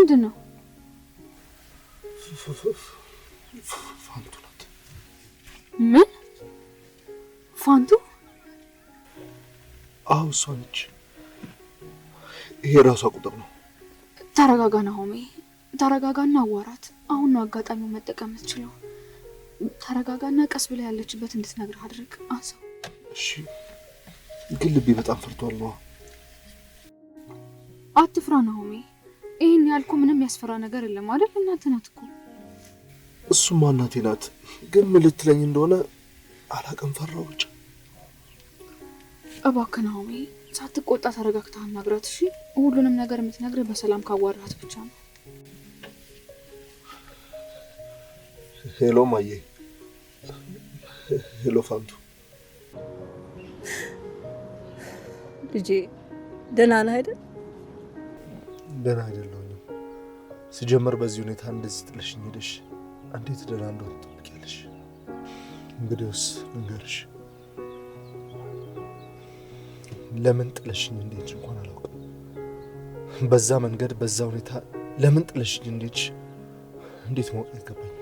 ምንድነው? ፋንቱ ናት። ምን? ፋንቱ? አዎ እሷ ነች። ይሄ ራሷ ቁጥር ነው። ተረጋጋ ናሆሜ፣ ተረጋጋና አዋራት። አሁን ነው አጋጣሚው መጠቀም የምትችለው። ተረጋጋና ቀስ ብላ ያለችበት እንድትነግርህ አድርግ። አንሳው። እሺ፣ ግን ልቤ በጣም ፈርቷል ነው። አትፍራ ናሆሜ፣ ይሄን ያልኩ ምንም ያስፈራ ነገር የለም አይደል? እናንተ ናት እኮ። እሱማ እናቴ ናት፣ ግን ምን ልትለኝ እንደሆነ አላውቅም። ፈራው ብቻ። እባክህ ናሆሜ ሳትቆጣ ተረጋግተህ አናግራት እሺ? ሁሉንም ነገር የምትነግርህ በሰላም ካዋራት ብቻ ነው። ሄሎ ማዬ። ሄሎ ፋንቱ። ልጄ ደህና ነህ አይደል? ደህና አይደለሁም። ሲጀመር በዚህ ሁኔታ እንደዚህ ጥለሽኝ ሄደሽ እንዴት ደህና እንደሆነ ትጠብቂያለሽ? እንግዲህስ ልንገርሽ፣ ለምን ጥለሽኝ እንዴት እንኳን አላውቅም። በዛ መንገድ በዛ ሁኔታ ለምን ጥለሽኝ እንዴት ማወቅ አይገባኝም።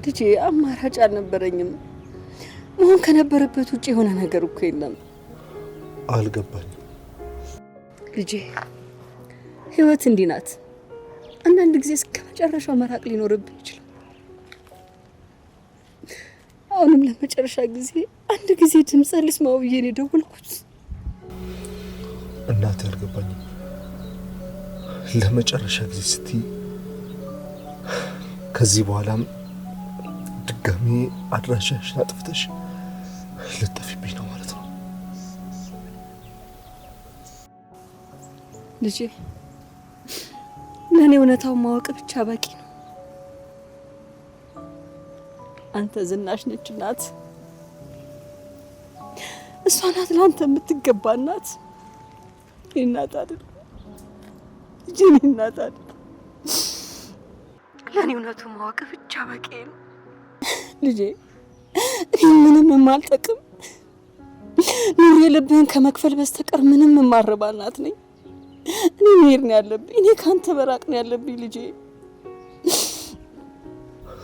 ልጄ አማራጭ አልነበረኝም። መሆን ከነበረበት ውጭ የሆነ ነገር እኮ የለም። አልገባኝም ልጄ። ህይወት እንዲህ ናት። አንዳንድ ጊዜ እስከ መጨረሻው መራቅ ሊኖርብህ ይችላል። አሁንም ለመጨረሻ ጊዜ አንድ ጊዜ ድምጽ ልስማው ብዬ ነው የደወልኩት። እናቴ አልገባኝም። ለመጨረሻ ጊዜ ስትይ ከዚህ በኋላም ድጋሚ አድራሻሽን አጥፍተሽ ልጠፊብኝ ነው ማለት ነው? ልጄ ለኔ እውነታው ማወቅ ብቻ በቂ ነው። አንተ ዝናሽ ነች እናት፣ እሷ ናት ለአንተ የምትገባ እናት። እናት አይደል ልጄ፣ እናት አይደል። ለኔ እውነቱ ማወቅ ብቻ በቂ ነው ልጄ። እኔ ምንም የማልጠቅም ኑሮ የልብህን ከመክፈል በስተቀር ምንም የማረባ እናት ነኝ። እኔ መሄድ ነው ያለብኝ። እኔ ካንተ በራቅ ነው ያለብኝ ልጄ።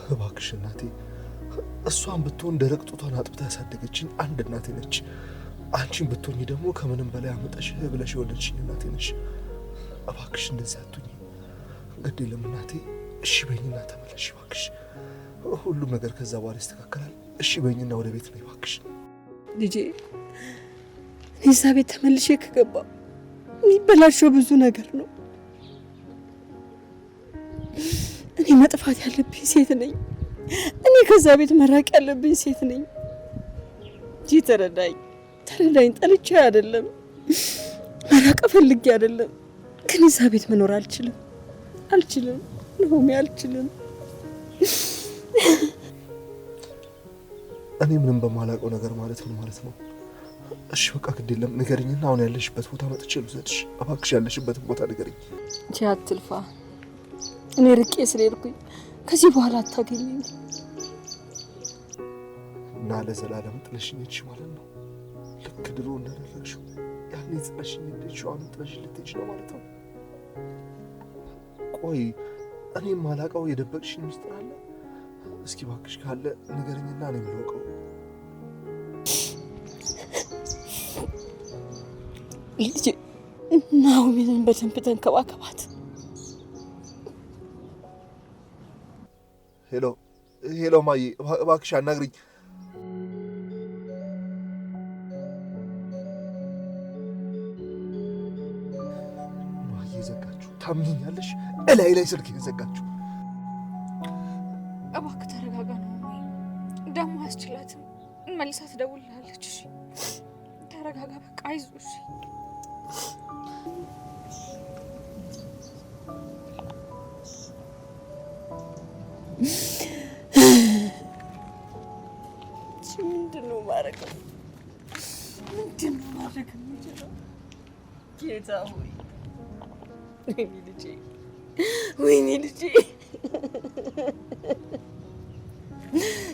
እባክሽ እናቴ፣ እሷን ብትሆን ደረቅ ጡቷን አጥብታ ያሳደገችኝ አንድ እናቴ ነች። አንቺን ብትሆኚ ደግሞ ከምንም በላይ አመጣሽ ብለሽ የወለድሽኝ እናቴ ነሽ። እባክሽ እንደዚህ አትሁኚ። ግድ የለም እናቴ፣ እሺ በይኝና ተመለሽ እባክሽ። ሁሉም ነገር ከዛ በኋላ ይስተካከላል። እሺ በይኝና ወደ ቤት ነው እባክሽ። ልጄ እኔ እዛ ቤት ተመልሼ ከገባሁ የሚበላሸው ብዙ ነገር ነው። እኔ መጥፋት ያለብኝ ሴት ነኝ። እኔ ከዛ ቤት መራቅ ያለብኝ ሴት ነኝ። ተረዳኝ። ጠልቼ አይደለም፣ መራቅ ፈልጌ አይደለም። ግን እዛ ቤት መኖር አልችልም ናሆሜ፣ አልችልም። እኔ ምንም በማላውቀው ነገር ማለት ነው። እሺ በቃ ግድ የለም ንገሪኝና አሁን ያለሽበት ቦታ መጥቼ ልውሰድሽ። እባክሽ ያለሽበት ቦታ ንገሪኝ። አትልፋ። እኔ ርቄ ስለሄድኩኝ ከዚህ በኋላ አታገኘኝ እና ለዘላለም ጥለሽኝ ሄድሽ ማለት ነው። ልክ ድሮ እንዳደረግሽው ያኔ ጥለሽኝ ሄድሽ፣ አሁን ጥለሽኝ ልትሄጂ ነው ማለት ነው። ቆይ እኔ የማላውቀው የደበቅሽኝ ሚስጥር አለ? እስኪ እባክሽ ካለ ንገሪኝና እኔ የምለውቀው። ልጄ ናሆሜን በደንብ ተንከባከባት። ሄሎ ማዬ፣ እባክሽ አናግሪኝ። ማዬ ዘጋችሁ። ታምኚኛለሽ? እላይ ላይ ስልክ ዘጋችሁ። እባክህ ተረጋጋ ነው። ደግሞ አያስችላትም። መልሳ ትደውልልሃለች። እሺ ተረጋጋ፣ በቃ አይዞሽ። ምንድነው ማድረግ የምችለው? ጌታ ሆይ፣ ወይኔ ልጄ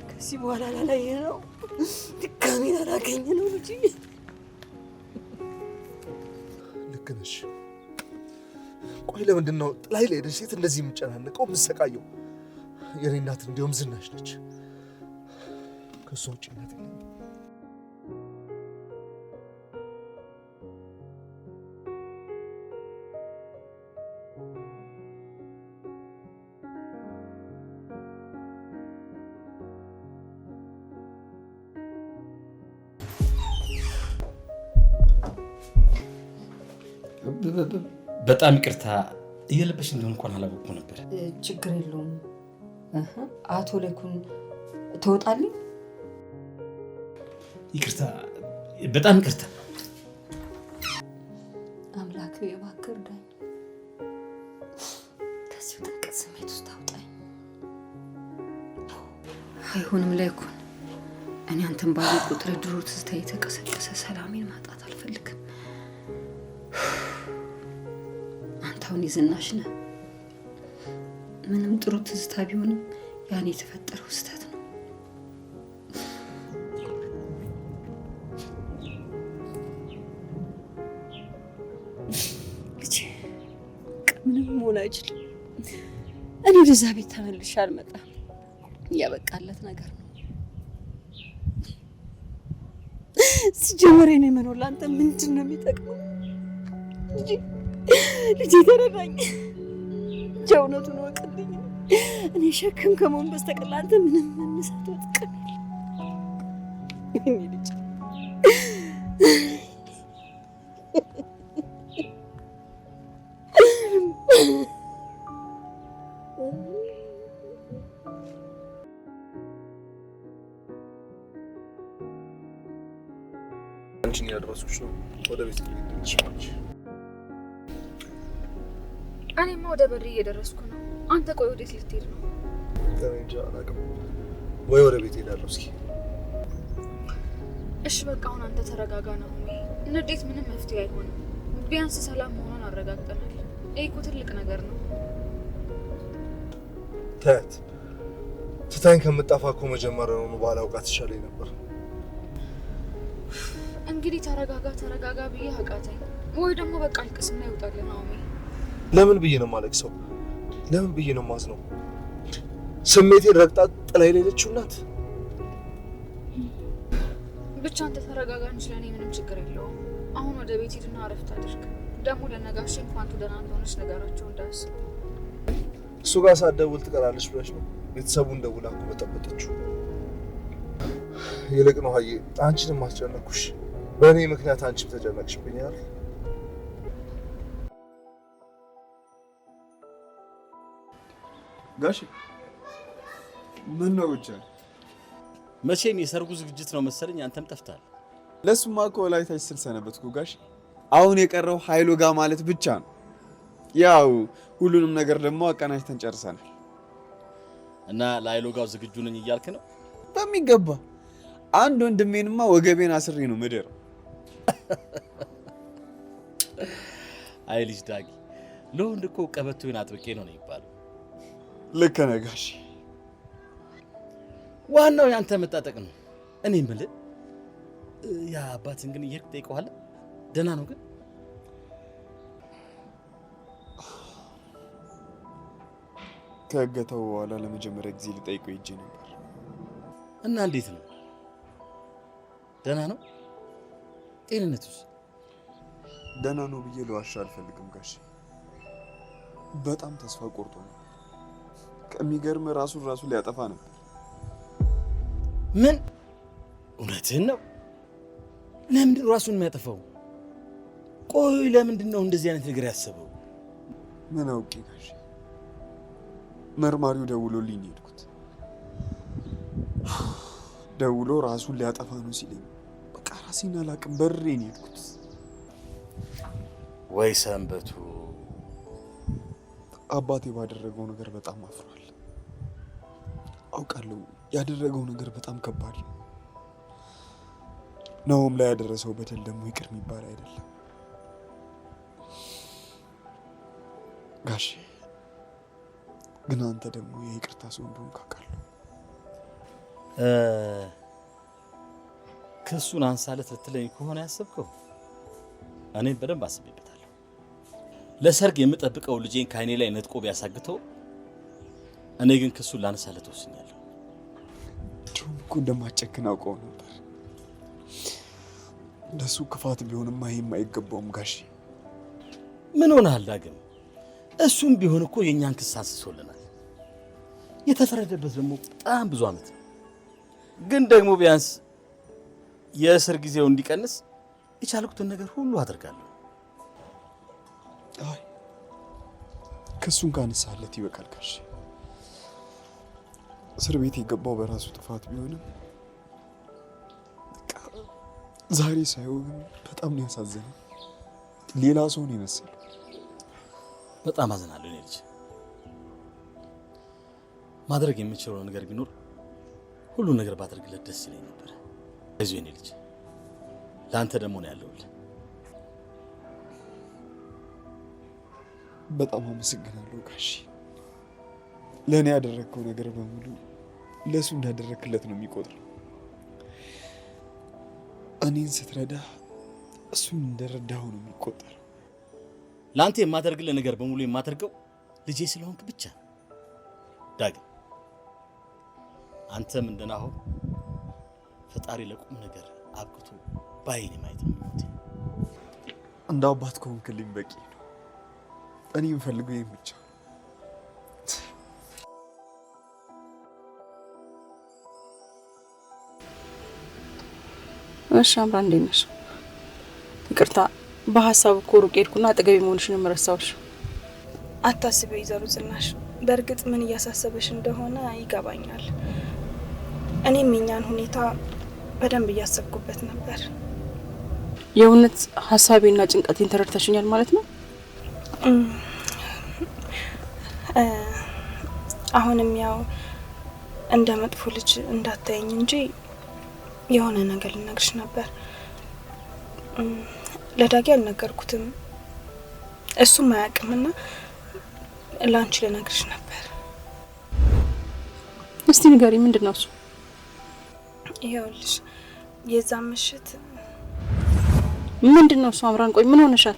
ከዚህ በኋላ ላላየ ነው ድጋሚ ላላገኘ ነው ልጄ። ልክ ነሽ። ቆይ ለምንድን ነው ጥላይ ለሄደች ሴት እንደዚህ የምጨናነቀው የምሰቃየው? የኔ እናት እንዲያውም ዝናሽ ነች። ከእሷ ውጭ እናት የለኝም። በጣም ይቅርታ እየለበሽ እንደሆነ እንኳን አላወቅኩም ነበር። ችግር የለውም። አቶ ለይኩን ትወጣልኝ? ይቅርታ፣ በጣም ይቅርታ። አምላክ እባክህ እርዳኝ፣ ከዚህ ጥልቅ ስሜት ውስጥ አውጣኝ። አይሆንም ለይኩን፣ እኔ አንተን ባለ ቁጥር ድሮ ትዝታ የተቀሰቀሰ ሰላሜን ማጣት አልፈልግም። አንተውን የዝናሽ ነህ። ምንም ጥሩ ትዝታ ቢሆንም ያን የተፈጠረው ስህተት ነው። ምንም መሆን አይችልም። እኔ ወደዛ ቤት ተመልሼ አልመጣም። ያበቃለት ነገር ነው። ሲጀመር የኔ መኖር ለአንተ ምንድን ነው የሚጠቅመው? ልጄ ተረዳኝ። እውነቱን ወቅልኝ። እኔ ሸክም ከመሆን በስተቀር ለአንተ ምንም መነሳት ጥቅም የለም። ልጅ አንቺን ያደረሱሽ ነው ወደ ቤት ልትመጪ? እኔማ ወደ በሬ እየደረስኩ ነው። አንተ ቆይ ወዴት ልትሄድ ነው? እንጃ አላውቅም። ወይ ወደ ቤት ሄዳለሁ። እስኪ እሺ በቃ አሁን አንተ ተረጋጋ ነው። ንዴት ምንም መፍትሄ አይሆንም። ቢያንስ ሰላም መሆኑን አረጋግጠናል። ይሄ እኮ ትልቅ ነገር ነው። ተት ትታኝ ከምጠፋ እኮ መጀመሪያውኑ ባላውቃት ይሻለኝ ነበር። እንግዲህ ተረጋጋ ብዬ አቃተኝ። ወይ ደግሞ በቃ አልቅስና ይውጣልን ነው። ለምን ብዬ ነው የማለቅሰው? ለምን ብዬ ነው የማዝነው? ስሜቴን ረግጣ ጥላ የሌለችው እናት። ብቻ አንተ ተረጋጋ እንጂ ለእኔ ምንም ችግር የለውም። አሁን ወደ ቤት ሂድና አረፍት አድርግ። ደግሞ ለነጋሽ እንኳን ደህና እንደሆነች ነገራቸው እንዳያስብ። እሱ ጋር ሳትደውል ትቀራለች ብለሽ ነው? ቤተሰቡን ደውላ እኮ በጠበጠችው። ይልቅ ነው ሀዬ፣ አንቺንም አስጨነኩሽ። በእኔ ምክንያት አንቺም ተጨነቅሽብኝ አይደል? ጋሽ ምን ነው ብቻ? መቼም የሰርጉ ዝግጅት ነው መሰለኝ፣ አንተም ጠፍታል። ለሱማ እኮ ወላይታች ስል ሰነበትኩ ጋሽ። አሁን የቀረው ኃይሉ ጋር ማለት ብቻ ነው። ያው ሁሉንም ነገር ደግሞ አቀናጅተን ጨርሰናል። እና ለኃይሉ ጋር ዝግጁ ነኝ እያልክ ነው? በሚገባ። አንድ ወንድሜንማ ወገቤን አስሬ ነው ምድር። አይ ልጅ ዳጊ፣ ለወንድ እኮ ቀበቶዬን አጥብቄ ነው የሚባለው። ልክ ነህ ጋሽ። ዋናው ያንተ መጣጠቅ ነው። እኔ የምልህ ያ አባትን ግን እየሄድክ ጠይቀዋለህ? ደህና ነው ግን? ከእገታው በኋላ ለመጀመሪያ ጊዜ ልጠይቀው ሄጄ ነበር። እና እንዴት ነው? ደህና ነው? ጤንነቱስ? ደህና ነው ብዬ ልዋሻ አልፈልግም ጋሽ። በጣም ተስፋ ቆርጦ ነው። ከሚገርም ራሱን ሊያጠፋ ነበር። ምን? እውነትህን ነው? ለምንድን ራሱን የሚያጠፋው? ቆይ ለምንድን ነው እንደዚህ አይነት ነገር ያሰበው? ምን አውቄ ጋሽ። መርማሪው ደውሎልኝ ነው የሄድኩት። ደውሎ ራሱን ሊያጠፋ ነው ሲለኝ በቃ ራሴን አላቅም በሬ ነው የሄድኩት። ወይ ሰንበቱ። አባቴ ባደረገው ነገር በጣም አፍሯል። አውቃለሁ ያደረገው ነገር በጣም ከባድ ነው። ናሆም ላይ ያደረሰው በደል ደግሞ ይቅር የሚባል አይደለም ጋሽ። ግን አንተ ደግሞ የይቅርታ ሰው እንደሆንክ አውቃለሁ። ክሱን አንሳለት ልትለኝ ከሆነ ያሰብከው እኔም በደንብ አስቤበታለሁ። ለሰርግ የምጠብቀው ልጄን ከአይኔ ላይ ነጥቆ ቢያሳግተው እኔ ግን ክሱን ላነሳለት ወስኛለሁ። ድሮም እኮ እንደማጨክን አውቀው ነበር። እንደሱ ክፋት ቢሆንማ ይሄም አይገባውም ጋሼ። ምን ሆነሃል ዳግም? እሱም ቢሆን እኮ የእኛን ክስ አንስሶልናል። የተፈረደበት ደግሞ በጣም ብዙ ዓመት ነው። ግን ደግሞ ቢያንስ የእስር ጊዜው እንዲቀንስ የቻልኩትን ነገር ሁሉ አድርጋለሁ። አይ ክሱን ካነሳለት ይበቃል ጋሼ። እስር ቤት የገባው በራሱ ጥፋት ቢሆንም ዛሬ ሳይሆን በጣም ነው ያሳዘነው። ሌላ ሰው ነው የመሰለው። በጣም አዝናለሁ እኔ ልጅ። ማድረግ የምችለው ነገር ቢኖር ሁሉ ነገር ባደርግለት ደስ ይለኝ ነበር። አይዞህ የኔ ልጅ፣ ለአንተ ደግሞ ነው ያለውልህ። በጣም አመሰግናለሁ ጋሼ። ለእኔ ያደረግከው ነገር በሙሉ ለእሱ እንዳደረግክለት ነው የሚቆጥረው። እኔን ስትረዳ እሱን እንደረዳኸው ነው የሚቆጠረው። ለአንተ የማደርግልህ ነገር በሙሉ የማደርገው ልጄ ስለሆንክ ብቻ ዳግም። አንተም እንደናሆም ፈጣሪ ለቁም ነገር አብቅቶ ባይኔ ማየት ነው የሚሞት። እንደ አባት ከሆንክልኝ በቂ ነው። እኔ የምፈልገው ይሄን ብቻ። እሺ አምራን እንዴት ነሽ? ይቅርታ በሐሳብ እኮ ሩቅ ሄድኩና አጠገቤ መሆንሽንም ረሳሁሽ። አታስቢ ወይዘሮ ዝናሽ፣ በእርግጥ ምን እያሳሰበሽ እንደሆነ ይገባኛል። እኔም የኛን ሁኔታ በደንብ እያሰብኩበት ነበር። የእውነት ሐሳቤና ጭንቀቴን ተረድተሽኛል ማለት ነው? አሁንም ያው እንደ መጥፎ ልጅ እንዳታየኝ እንጂ የሆነ ነገር ልነግርሽ ነበር። ለዳጊ አልነገርኩትም፣ እሱም አያውቅምና ላንቺ ልነግርሽ ነበር። እስቲ ንገሪ፣ ምንድን ነው እሱ? ይኸውልሽ የዛ ምሽት ምንድን ነው እሱ? አምራን ቆይ ምን ሆነሻል?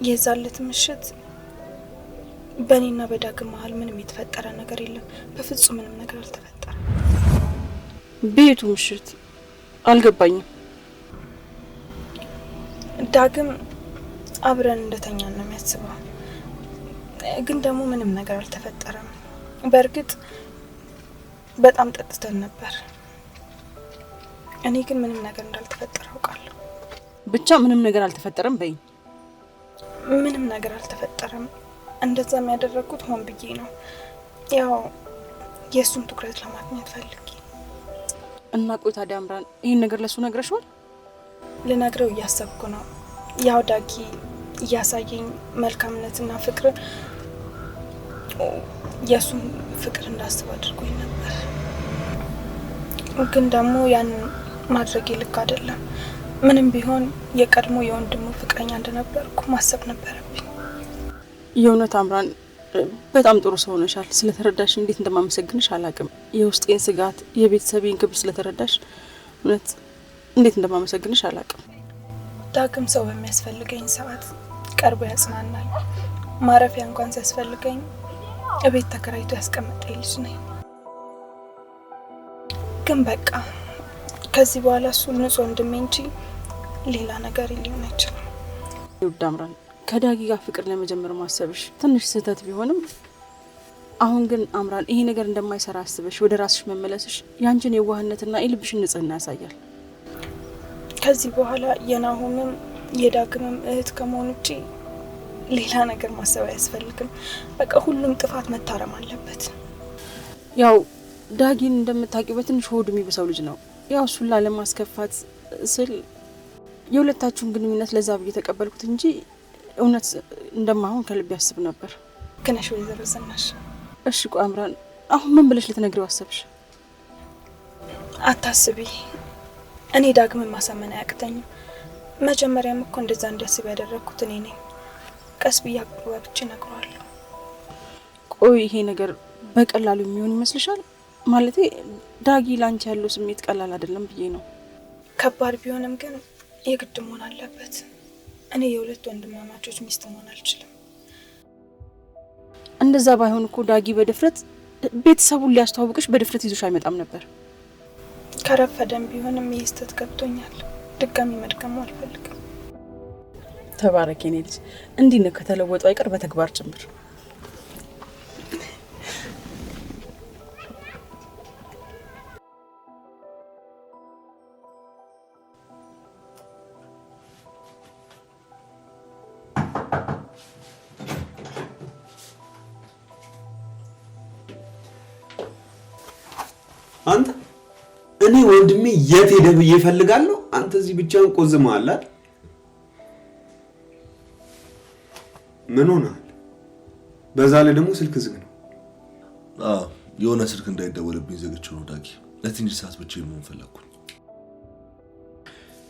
የዛለት ምሽት በእኔና በዳግም መሀል ምንም የተፈጠረ ነገር የለም። በፍጹም ምንም ነገር አልተፈጠረም። ቤቱ ምሽት አልገባኝም። ዳግም አብረን እንደተኛን ነው የሚያስበው፣ ግን ደግሞ ምንም ነገር አልተፈጠረም። በእርግጥ በጣም ጠጥተን ነበር። እኔ ግን ምንም ነገር እንዳልተፈጠረ አውቃለሁ። ብቻ ምንም ነገር አልተፈጠረም በይኝ። ምንም ነገር አልተፈጠረም። እንደዛ የሚያደርጉት ሆን ብዬ ነው። ያው የእሱን ትኩረት ለማግኘት ፈልጌ እና ቆይ ታዲያ አምራን ይህን ነገር ለሱ ነግረሽዋል? ልነግረው እያሰብኩ ነው። ያው ዳጊ እያሳየኝ መልካምነትና ፍቅር የእሱን ፍቅር እንዳስብ አድርጎኝ ነበር። ግን ደግሞ ያንን ማድረግ ልክ አይደለም። ምንም ቢሆን የቀድሞ የወንድሙ ፍቅረኛ እንደነበርኩ ማሰብ ነበረብኝ። የእውነት አምራን በጣም ጥሩ ሰው ነሻል። ስለተረዳሽ እንዴት እንደማመሰግንሽ አላቅም። የውስጤን ስጋት፣ የቤተሰቤን ክብር ስለተረዳሽ እውነት እንዴት እንደማመሰግንሽ አላቅም። ዳግም ሰው በሚያስፈልገኝ ሰዓት ቀርቦ ያጽናናኝ፣ ማረፊያ እንኳን ሲያስፈልገኝ እቤት ተከራይቶ ያስቀመጠኝ ልጅ ነኝ። ግን በቃ ከዚህ በኋላ እሱ ንጹህ ወንድሜ እንጂ ሌላ ነገር ሊሆን አይችልም። ይውድ አምራን ከዳጊ ጋር ፍቅር ለመጀመር ማሰብሽ ትንሽ ስህተት ቢሆንም አሁን ግን አምራን ይሄ ነገር እንደማይሰራ አስበሽ ወደ ራስሽ መመለስሽ ያንቺን የዋህነትና የልብሽን ንጽህና ያሳያል። ከዚህ በኋላ የናሆምም የዳግምም እህት ከመሆን ውጪ ሌላ ነገር ማሰብ አያስፈልግም። በቃ ሁሉም ጥፋት መታረም አለበት። ያው ዳጊን እንደምታውቂው በትንሽ ሆዱ የሚብሰው ልጅ ነው። ያው እሱን ላለማስከፋት ስል የሁለታችሁን ግንኙነት ለዛ ብዬ ተቀበልኩት እንጂ እውነት እንደማይሆን ከልብ ያስብ ነበር። ግነሽ ወይዘሮ ዝናሽ። እሺ ቆይ አምራን አሁን ምን ብለሽ ልትነግሪው አሰብሽ? አታስቢ፣ እኔ ዳግምን ማሳመን አያቅተኝም። መጀመሪያም እኮ እንደዛ እንዲያስብ ያደረግኩት እኔ ነኝ። ቀስ ብዬ አግባብቼ እነግረዋለሁ። ቆይ ይሄ ነገር በቀላሉ የሚሆን ይመስልሻል? ማለቴ ዳጊ ላንቺ ያለው ስሜት ቀላል አይደለም ብዬ ነው። ከባድ ቢሆንም ግን የግድ መሆን አለበት። እኔ የሁለት ወንድማማቾች ሚስት መሆን አልችልም። እንደዛ ባይሆን እኮ ዳጊ በድፍረት ቤተሰቡን ሊያስተዋውቅሽ በድፍረት ይዞሽ አይመጣም ነበር። ከረፈደም ቢሆንም ይህ ስህተት ገብቶኛል። ድጋሚ መድገሙ አልፈልግም። ተባረክ የኔ ልጅ። እንዲህ ነው ከተለወጡ አይቀር በተግባር ጭምር። አንተ እኔ ወንድሜ የት ሄደ ብዬ እፈልጋለሁ። አንተ እዚህ ብቻህን ቆዝመሃል አይደል? ምን ሆነሃል? በዛ ላይ ደግሞ ስልክ ዝግ ነው። የሆነ ስልክ እንዳይደወልብኝ ዘግቼው ነው ዳጊ። ለትንሽ ሰዓት ብቻ የምሆን ፈለግኩኝ።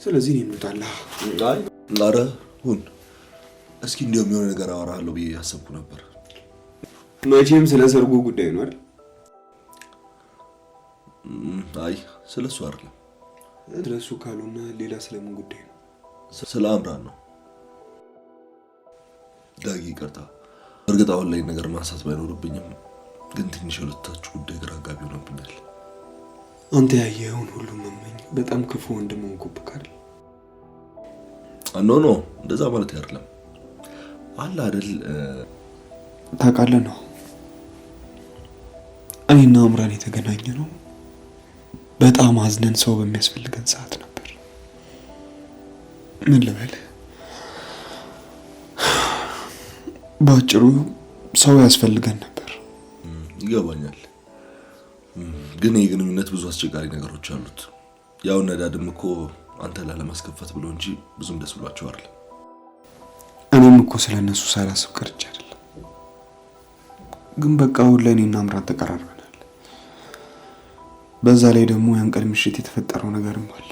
ስለዚህ እኔ እንውጣላ። ኧረ ሁን እስኪ እንዲያውም የሆነ ነገር አወራለሁ ብዬ ያሰብኩ ነበር። መቼም ስለ ሰርጉ ጉዳይ ነው አይደል? አይ ስለሱ አይደለም። ስለሱ ካልሆነ ሌላ ስለምን ጉዳይ ነው? ስለ አምራን ነው ዳጊ። ይቅርታ፣ እርግጥ አሁን ላይ ነገር ማንሳት ባይኖርብኝም ግን ትንሽ የሁለታችሁ ጉዳይ ግራ አጋቢ ሆኖብኛል። አንተ ያየኸውን ሁሉ መመኝ በጣም ክፉ ወንድም ሆንኩብህ አይደል? ኖ እንደዛ ማለት አይደለም። አለ አይደል ታውቃለህ ነው እኔና አምራን የተገናኘ ነው በጣም አዝነን ሰው በሚያስፈልገን ሰዓት ነበር። ምን ልበል፣ ባጭሩ ሰው ያስፈልገን ነበር። ይገባኛል። ግን የግንኙነት ብዙ አስቸጋሪ ነገሮች አሉት። ያው ነዳድም እኮ አንተ ላለማስከፈት ብሎ እንጂ ብዙም ደስ ብሏቸው አይደለም። እኔም እኮ ስለነሱ ሳላስብ ቀርቼ አይደለም። ግን በቃ አሁን ላይ እኔና አምራን ተቀራርበናል። በዛ ላይ ደግሞ ያን ቀን ምሽት የተፈጠረው ነገርም አለ።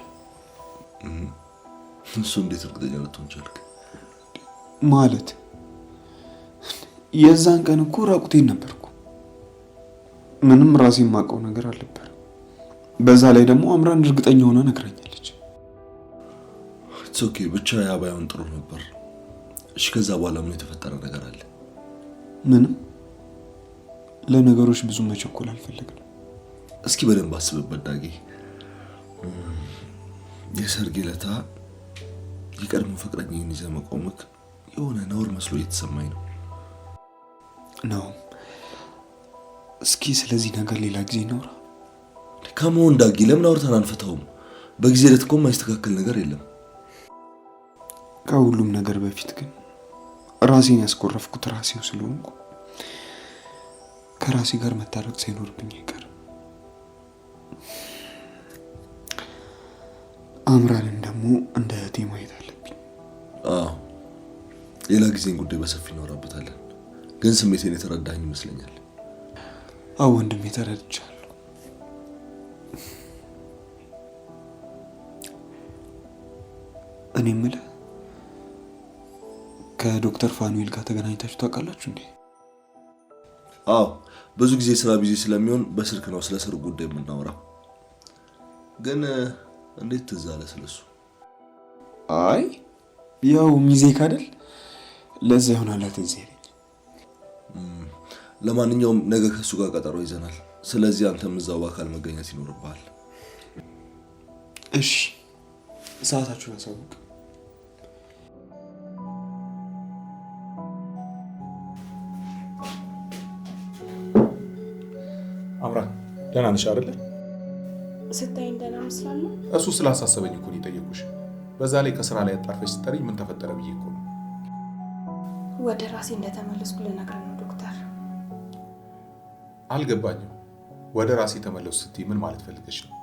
እሱ እንዴት እርግጠኛ ልትሆን ቻልክ? ማለት የዛን ቀን እኮ ራቁቴን ነበርኩ። ምንም ራሴ የማውቀው ነገር አልነበረም። በዛ ላይ ደግሞ አምራን እርግጠኛ ሆና ነግራኛለች። ኦኬ ብቻ ያ ባይሆን ጥሩ ነበር። እሺ ከዛ በኋላ ምን የተፈጠረ ነገር አለ? ምንም። ለነገሮች ብዙ መቸኮል አልፈለግም። እስኪ በደንብ አስብበት ዳጊ። የሰርግ ዕለት የቀድሞ ፍቅረኛዬን ይዘህ መቆምክ የሆነ ነውር መስሎ እየተሰማኝ ነው። እስኪ ስለዚህ ነገር ሌላ ጊዜ እናውራ። ከመሆን ዳጊ ለምን አውርተን አንፈታውም? በጊዜ ዕለት እኮ የማይስተካከል ነገር የለም። ከሁሉም ነገር በፊት ግን ራሴን ያስቆረፍኩት ራሴው ስለሆንኩ ከራሴ ጋር መታረቅ ሳይኖርብኝ አይቀርም። አምራንን ደግሞ እንደ እህቴ ማየት አለብኝ። ሌላ ጊዜን ጉዳይ በሰፊ እናወራበታለን። ግን ስሜቴን የተረዳኝ ይመስለኛል። ወንድሜ ተረድቻለሁ። እኔ የምልህ ከዶክተር ፋኑኤል ጋር ተገናኝታችሁ ታውቃላችሁ እንዴ? ብዙ ጊዜ ስራ ቢዚ ስለሚሆን በስልክ ነው ስለ ሰርጉ ጉዳይ የምናወራው። ግን እንዴት ትዝ አለ ስለሱ? አይ ያው ሚዜክ አይደል? ለዛ ይሆናል ትዝ ያለኝ። ለማንኛውም ነገ ከሱ ጋር ቀጠሮ ይዘናል። ስለዚህ አንተም እዛው በአካል መገኘት ይኖርብሃል። እሺ፣ ሰዓታችሁን አሳውቅ። አምራን ደህና ነሽ አይደለ? ስታይ ደህና መስላለሁ። እሱ ስላሳሰበኝ እኮ ነው የጠየኩሽ። በዛ ላይ ከስራ ላይ አጣርፈሽ ስጠሪኝ ምን ተፈጠረ ብዬ እኮ ነው። ወደ ራሴ እንደተመለስኩ ልነግርህ ነው ዶክተር። አልገባኝም። ወደ ራሴ ተመለሱ ስትይ ምን ማለት ፈልገሽ ነው?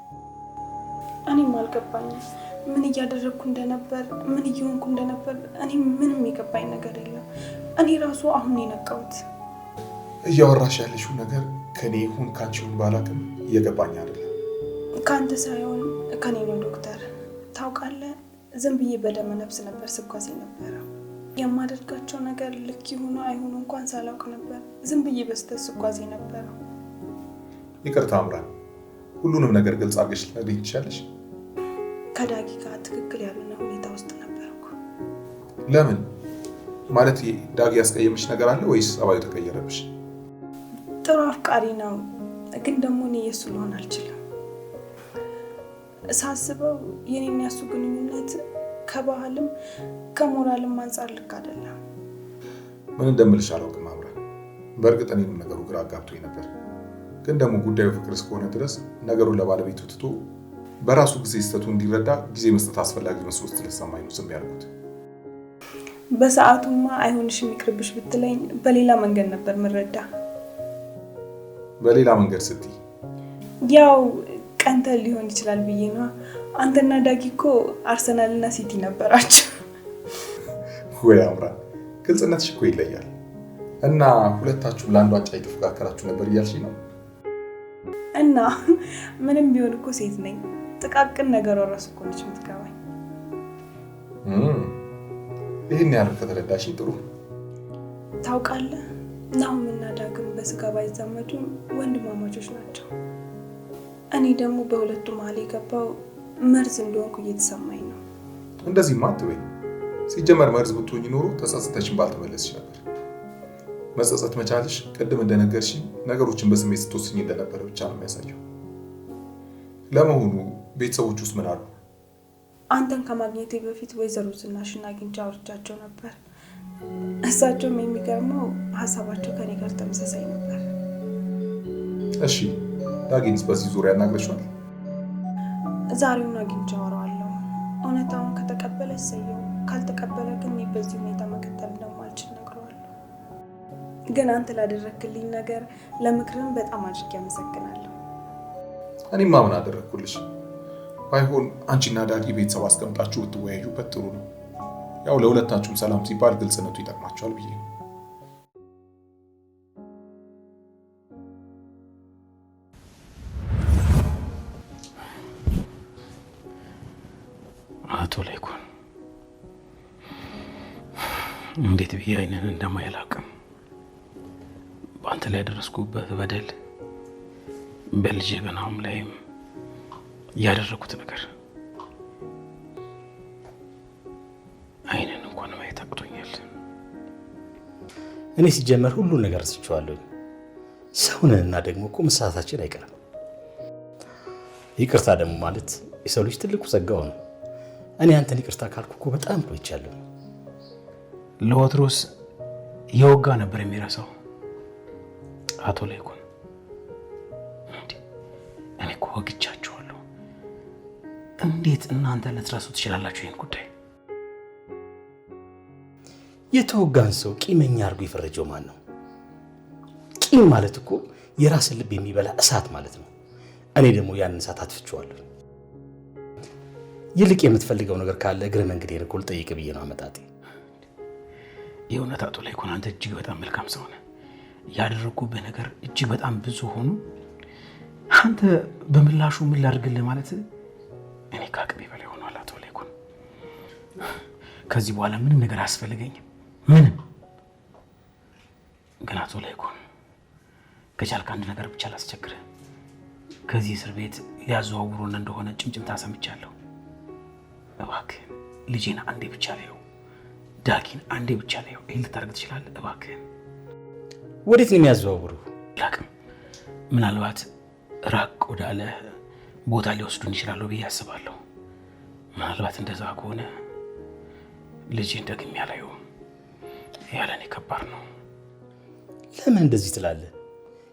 እኔም አልገባኝም። ምን እያደረግኩ እንደነበር፣ ምን እየሆንኩ እንደነበር እኔ ምንም የገባኝ ነገር የለም። እኔ ራሱ አሁን የነቃሁት። እያወራሽ ያለሽው ነገር ከኔ ይሁን ካንቺ ይሁን ባላውቅም እየገባኝ አይደለም። ከአንተ ሳይሆን ከኔ ነው ዶክተር። ታውቃለህ፣ ዝም ብዬ በደመ ነፍስ ነበር ስጓዝ ነበረው። የማደርጋቸው ነገር ልክ ይሁኑ አይሁኑ እንኳን ሳላውቅ ነበር ዝም ብዬ በስተት ስጓዝ ነበረው። ይቅርታ አምራን፣ ሁሉንም ነገር ግልጽ አድርገሽ ልትነግሪኝ ትችያለሽ? ከዳጊ ጋር ትክክል ያልሆነ ሁኔታ ውስጥ ነበርኩ። ለምን? ማለት ዳጊ ያስቀየምሽ ነገር አለ ወይስ ጸባዩ ተቀየረብሽ? ጥሩ አፍቃሪ ነው፣ ግን ደግሞ እኔ የሱ ልሆን አልችልም። ሳስበው የኔና ያሱ ግንኙነት ከባህልም ከሞራልም አንጻር ልክ አይደለም። ምን እንደምልሽ አላውቅም አምራ። በእርግጥ እኔም ነገሩ ግራ አጋብቶኝ ነበር፣ ግን ደግሞ ጉዳዩ ፍቅር እስከሆነ ድረስ ነገሩን ለባለቤቱ ትቶ በራሱ ጊዜ ስህተቱ እንዲረዳ ጊዜ መስጠት አስፈላጊ መስሎ ስለተሰማኝ ነው ዝም ያልኩት። በሰዓቱማ አይሆንሽም ይቅርብሽ ብትለኝ በሌላ መንገድ ነበር ምረዳ። በሌላ መንገድ ስትይ? ያው ቀንተ ሊሆን ይችላል ብዬ ነው። አንተና ዳጊ እኮ አርሰናልና ሲቲ ነበራችሁ። ወይ አምራ፣ ግልጽነትሽ እኮ ይለያል። እና ሁለታችሁ ለአንድ ዋንጫ የተፎካከራችሁ ነበር እያልሽኝ ነው? እና ምንም ቢሆን እኮ ሴት ነኝ። ጥቃቅን ነገር ወራስ እኮ ነች የምትገባኝ። ይህን ያህል ከተረዳሽኝ ጥሩ። ታውቃለህ፣ ናሁምና ዳግም በስጋ ባይዛመዱም ወንድማማቾች ናቸው። እኔ ደግሞ በሁለቱ መሀል የገባው መርዝ እንደሆንኩ እየተሰማኝ ነው። እንደዚህማ አትበይ። ሲጀመር መርዝ ብትሆኚ ኖሮ ተጸጽተሽን ባልተመለስሽ ነበር። መጸጸት መቻልሽ ቅድም እንደነገርሽኝ ነገሮችን በስሜት ስትወስኝ እንደነበረ ብቻ ነው የሚያሳየው። ለመሆኑ ቤተሰቦች ውስጥ ምን አሉ? አንተን ከማግኘቴ በፊት ወይዘሮ ዝናሽን አግኝቼ አውርቻቸው ነበር። እሳቸውም የሚገርመው ሀሳባቸው ከኔ ጋር ተመሳሳይ ነበር። እሺ ዳጊንስ በዚህ ዙሪያ ያናግረሻል? ዛሬውን አግኝቼ አወራዋለሁ። እውነታውን ከተቀበለ እሰየው፣ ካልተቀበለ ግን እኔ በዚህ ሁኔታ መቀጠል እንደማልችል ነግረዋለሁ። ግን አንተ ላደረክልኝ ነገር ለምክርም በጣም አድርጌ አመሰግናለሁ። እኔማ ምን አደረግኩልሽ? ባይሆን አንቺና ዳጊ ቤተሰብ አስቀምጣችሁ ብትወያዩበት ጥሩ ነው። ያው ለሁለታችሁም ሰላም ሲባል ግልጽነቱ ይጠቅማቸዋል ብዬ ነው። አቶ ላይኩን እንዴት ብዬ አይንን እንደማይላቅም በአንተ ላይ ያደረስኩበት በደል በልጄ በናሁም ላይም ያደረኩት ነገር አይንን እንኳን ማየት አቅቶኛል። እኔ ሲጀመር ሁሉ ነገር ስቻለሁ። ሰውነንና ደግሞ እኮ መሳሳታችን አይቀርም። ይቅርታ ደግሞ ማለት የሰው ልጅ ትልቁ ጸጋው ነው። እኔ አንተን ይቅርታ ካልኩ እኮ በጣም ቆይቻለሁ። ለወትሮስ የወጋ ነበር የሚረሳው አቶ ላይኩን። እኔ እኮ ወግቻችኋለሁ። እንዴት እናንተ ልትረሱ ትችላላችሁ ይህን ጉዳይ? የተወጋን ሰው ቂመኛ አድርጎ የፈረጀው ማን ነው? ቂም ማለት እኮ የራስን ልብ የሚበላ እሳት ማለት ነው። እኔ ደግሞ ያንን እሳት አጥፍቼዋለሁ። ይልቅ የምትፈልገው ነገር ካለ እግረ መንገዴን እኮ ልጠይቅ ብዬ ነው አመጣጤ። የእውነት አቶ ላይኩን አንተ እጅግ በጣም መልካም ሰው ነህ። ያደረኩብህ ነገር እጅግ በጣም ብዙ ሆኖ አንተ በምላሹ ምን ላድርግልህ ማለት እኔ ከአቅሜ በላይ ሆኗል። አቶ ላይኩን ከዚህ በኋላ ምንም ነገር አያስፈልገኝም፣ ምንም። ግን አቶ ላይኩን ከቻልክ አንድ ነገር ብቻ ላስቸግርህ። ከዚህ እስር ቤት ሊያዘዋውሩን እንደሆነ ጭምጭምታ ሰምቻለሁ። እባክህ ልጄን አንዴ ብቻ ላየው፣ ዳጊን አንዴ ብቻ ላየው። ይሄን ልታደርግ ትችላለህ? እባክህ። ወዴት ነው የሚያዘዋውሩ? ላቅም ምናልባት ራቅ ወዳለ ቦታ ሊወስዱን ይችላሉ ብዬ አስባለሁ። ምናልባት እንደዛ ከሆነ ልጄን ደግሜ አላየውም። ያለኔ ከባድ ነው። ለምን እንደዚህ ትላለህ?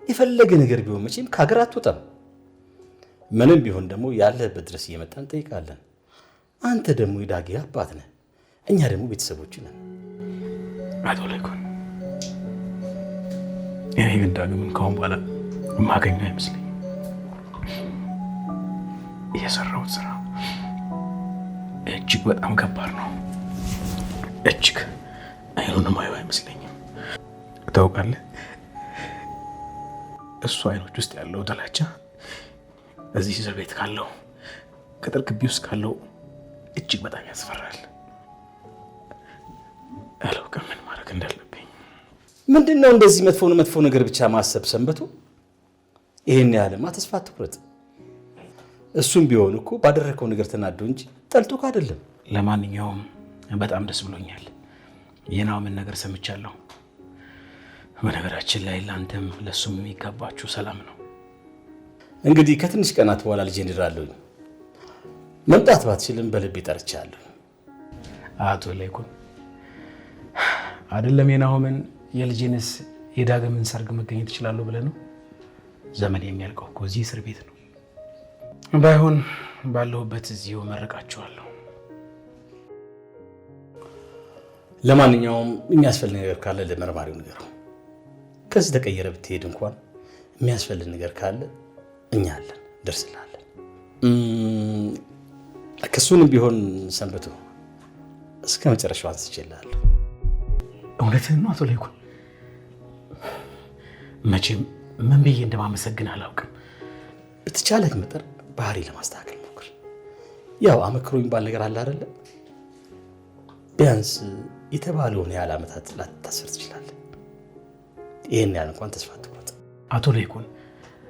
የፈለገ ነገር ቢሆን መቼም ከሀገር አትወጣም። ምንም ቢሆን ደግሞ ያለህበት ድረስ እየመጣን እንጠይቃለን። አንተ ደግሞ የዳጊ አባት ነህ፣ እኛ ደግሞ ቤተሰቦች ነን። አቶ ላይኩን እኔ ግን ዳግምን ከአሁን በኋላ የማገኘው አይመስለኝም። የሰራሁት ስራ እጅግ በጣም ከባድ ነው። እጅግ አይኑንም አየው አይመስለኝም። ታውቃለህ፣ እሱ አይኖች ውስጥ ያለው ጥላቻ እዚህ እስር ቤት ካለው ቅጥር ግቢ ውስጥ ካለው እጅግ በጣም ያስፈራል። አላውቅም ምን ማድረግ እንዳለብኝ። ምንድነው እንደዚህ መጥፎ ነገር ብቻ ማሰብ ሰንበቱ? ይሄን ያህልማ ተስፋ አትቁረጥ። እሱም ቢሆን እኮ ባደረከው ነገር ተናዶ እንጂ ጠልቶክ አይደለም። ለማንኛውም በጣም ደስ ብሎኛል። የናውምን ነገር ሰምቻለሁ። በነገራችን ላይ ለአንተም ለሱም የሚገባችሁ ሰላም ነው። እንግዲህ ከትንሽ ቀናት በኋላ ልጄ እንድራለሁ። መምጣት ባትችልም በልቤ ጠርቻለሁ። አቶ ላይኩን አይደለም የናሆምን የልጄንስ የዳግምን ሰርግ መገኘት እችላለሁ ብለህ ነው? ዘመን የሚያልቀው እኮ እዚህ እስር ቤት ነው። ባይሆን ባለሁበት እዚሁ መረቃቸዋለሁ። ለማንኛውም የሚያስፈልግ ነገር ካለ ለመርማሪው ንገረው። ከዚህ ተቀየረ ብትሄድ እንኳን የሚያስፈልግ ነገር ካለ እኛ አለን፣ ደርስልሃለን። ክሱንም ቢሆን ሰንብቶ እስከ መጨረሻው አንስቼልሃለሁ። እውነትህን ነው አቶ ላይኩን? መቼም ምን ብዬ እንደማመሰግን አላውቅም። በተቻለህ መጠን ባህሪ ለማስተካከል ሞክር። ያው አመክሮ የሚባል ነገር አለ አይደለ? ቢያንስ የተባለውን ያህል ዓመታት ላትታሰር ትችላለህ። ይህን ያህል እንኳን ተስፋ አትቁረጥ። አቶ ላይኩን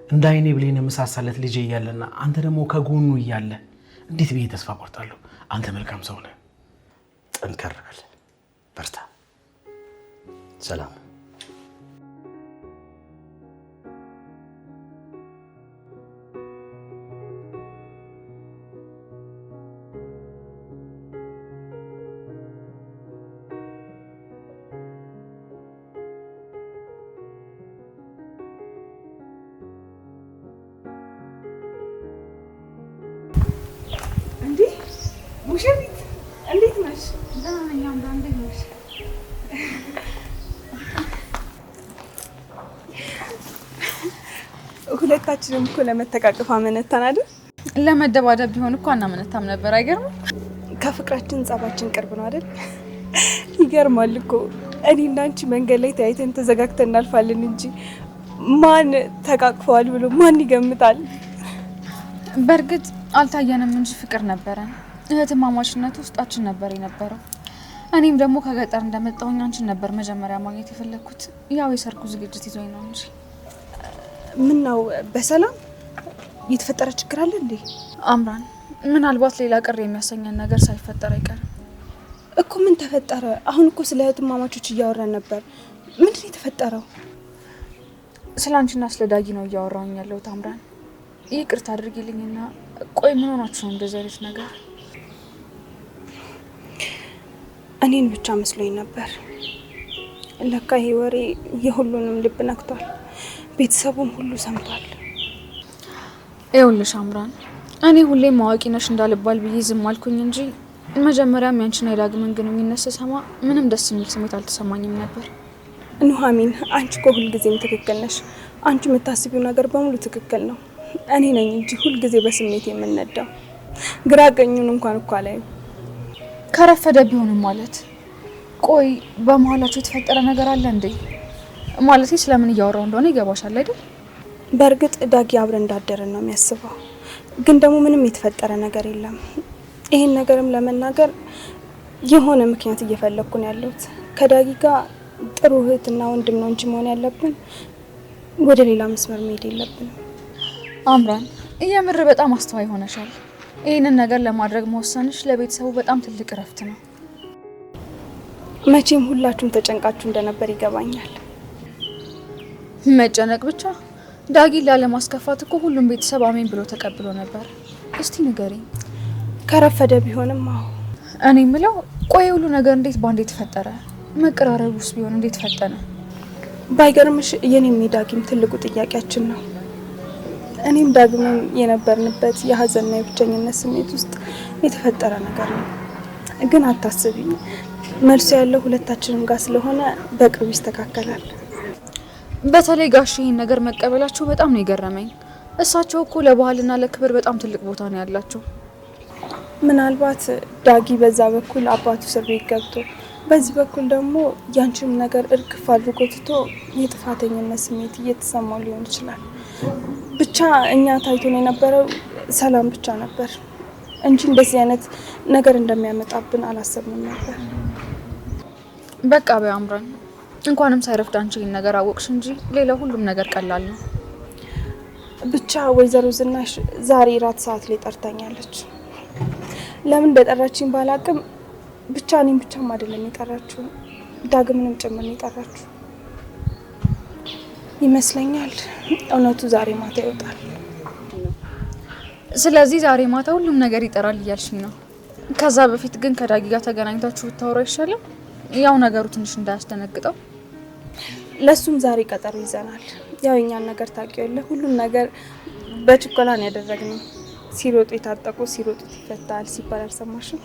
እንደ አይኔ ብሌን የምሳሳለት ልጄ እያለና አንተ ደግሞ ከጎኑ እያለ እንዴት ብዬ ተስፋ ቆርጣለሁ? አንተ መልካም ሰው ነህ። ጠንከር በል፣ በርታ። ሰላም። ሙሽሪት እንዴት ነሽ? ደህና ነኝ። አምራን እንዴት ነሽ? ሁለታችንም እኮ ለመተቃቀፍ አመነታን አይደል? ለመደባደብ ቢሆን እኮ አናመነታም ነበር። አይገርምም? ከፍቅራችን ጸባችን ቅርብ ነው አይደል? ይገርማል እኮ እኔ እና አንቺ መንገድ ላይ ተያይተን ተዘጋግተን እናልፋለን እንጂ ማን ተቃቅፈዋል ብሎ ማን ይገምታል? በእርግጥ አልታየንም እንጂ ፍቅር ነበረን። እህትማማችነት ውስጣችን ነበር የነበረው። እኔም ደግሞ ከገጠር እንደመጣሁኝ አንቺን ነበር መጀመሪያ ማግኘት የፈለግኩት። ያው የሰርጉ ዝግጅት ይዞኝ ነው እንጂ። ምን ነው በሰላም የተፈጠረ ችግር አለ እንዴ? አምራን፣ ምናልባት ሌላ ቅር የሚያሰኘን ነገር ሳይፈጠር አይቀርም እኮ። ምን ተፈጠረ? አሁን እኮ ስለ እህትማማቾች እያወራን ነበር። ምንድን የተፈጠረው? ስለ አንቺና ስለ ዳጊ ነው እያወራሁኝ ያለሁት አምራን። ይቅርታ አድርጊልኝና ቆይ ምን ሆናችሁ ነው እንደዚህ አይነት ነገር? እኔን ብቻ መስሎኝ ነበር። ለካ ይሄ ወሬ የሁሉንም ልብ ነክቷል። ቤተሰቡም ሁሉ ሰምቷል። ይኸውልሽ አምራን፣ እኔ ሁሌም አዋቂ ነሽ እንዳልባል ብዬ ዝም አልኩኝ እንጂ መጀመሪያም ያንቺና የዳግምን ግንኙነት ስሰማ ምንም ደስ የሚል ስሜት አልተሰማኝም ነበር። ኑሐሚን፣ አንቺ እኮ ሁልጊዜም ትክክል ነሽ። አንቺ የምታስቢው ነገር በሙሉ ትክክል ነው። እኔ ነኝ እንጂ ሁልጊዜ በስሜት የምነዳው። ግራ ቀኙን እንኳን እኮ አላየው። ከረፈደ ቢሆንም ማለት ቆይ በመሀላችሁ የተፈጠረ ነገር አለ እንዴ? ማለት ስለምን እያወራው እንደሆነ ይገባሻል አይደል? በእርግጥ ዳጊ አብረን እንዳደረን ነው የሚያስበው፣ ግን ደግሞ ምንም የተፈጠረ ነገር የለም። ይሄን ነገርም ለመናገር የሆነ ምክንያት እየፈለግኩ ነው ያለሁት። ከዳጊ ጋር ጥሩ እህትና ወንድም ነው እንጂ መሆን ያለብን፣ ወደ ሌላ መስመር መሄድ የለብንም። አምራን፣ የምር በጣም አስተዋይ ሆነሻል። ይህንን ነገር ለማድረግ መወሰንሽ ለቤተሰቡ በጣም ትልቅ እረፍት ነው። መቼም ሁላችሁም ተጨንቃችሁ እንደነበር ይገባኛል። መጨነቅ ብቻ? ዳጊን ላለማስከፋት እኮ ሁሉም ቤተሰብ አሜን ብሎ ተቀብሎ ነበር። እስቲ ንገሪኝ። ከረፈደ ቢሆንም አዎ። እኔ የምለው ቆይ ሁሉ ነገር እንዴት ባንዴ ተፈጠረ? መቀራረብ ውስጥ ቢሆን እንዴት ፈጠነ? ባይገርምሽ የኔም የዳጊም ትልቁ ጥያቄያችን ነው። እኔም ዳግምም የነበርንበት የሀዘንና የብቸኝነት ስሜት ውስጥ የተፈጠረ ነገር ነው። ግን አታስቢ፣ መልሶ ያለው ሁለታችንም ጋር ስለሆነ በቅርቡ ይስተካከላል። በተለይ ጋሽ ይህን ነገር መቀበላቸው በጣም ነው የገረመኝ። እሳቸው እኮ ለባህልና ለክብር በጣም ትልቅ ቦታ ነው ያላቸው። ምናልባት ዳጊ በዛ በኩል አባቱ እስር ቤት ገብቶ፣ በዚህ በኩል ደግሞ ያንቺም ነገር እርግፍ አድርጎ ትቶ የጥፋተኝነት ስሜት እየተሰማው ሊሆን ይችላል። ብቻ እኛ ታይቶን የነበረው ሰላም ብቻ ነበር እንጂ እንደዚህ አይነት ነገር እንደሚያመጣብን አላሰብንም ነበር። በቃ በአምራን፣ እንኳንም ሳይረፍድ አንቺ ይህን ነገር አወቅሽ እንጂ ሌላ ሁሉም ነገር ቀላል ነው። ብቻ ወይዘሮ ዝናሽ ዛሬ ራት ሰዓት ላይ ጠርታኛለች። ለምን በጠራችኝ ባላቅም ብቻ እኔም ብቻም አይደለም የጠራችው፣ ዳግምንም ጭምር ነው የጠራችሁ ይመስለኛል። እውነቱ ዛሬ ማታ ይወጣል። ስለዚህ ዛሬ ማታ ሁሉም ነገር ይጠራል እያልሽኝ ነው? ከዛ በፊት ግን ከዳጊ ጋር ተገናኝታችሁ ብታወሩ አይሻልም? ያው ነገሩ ትንሽ እንዳያስደነግጠው። ለሱም ዛሬ ቀጠሮ ይዘናል። ያው የኛን ነገር ታውቂያለሽ፣ ሁሉም ነገር በችኮላ ነው ያደረግነው። ሲሮጡ የታጠቁ ሲሮጡ ይፈታል ሲባል አልሰማሽም?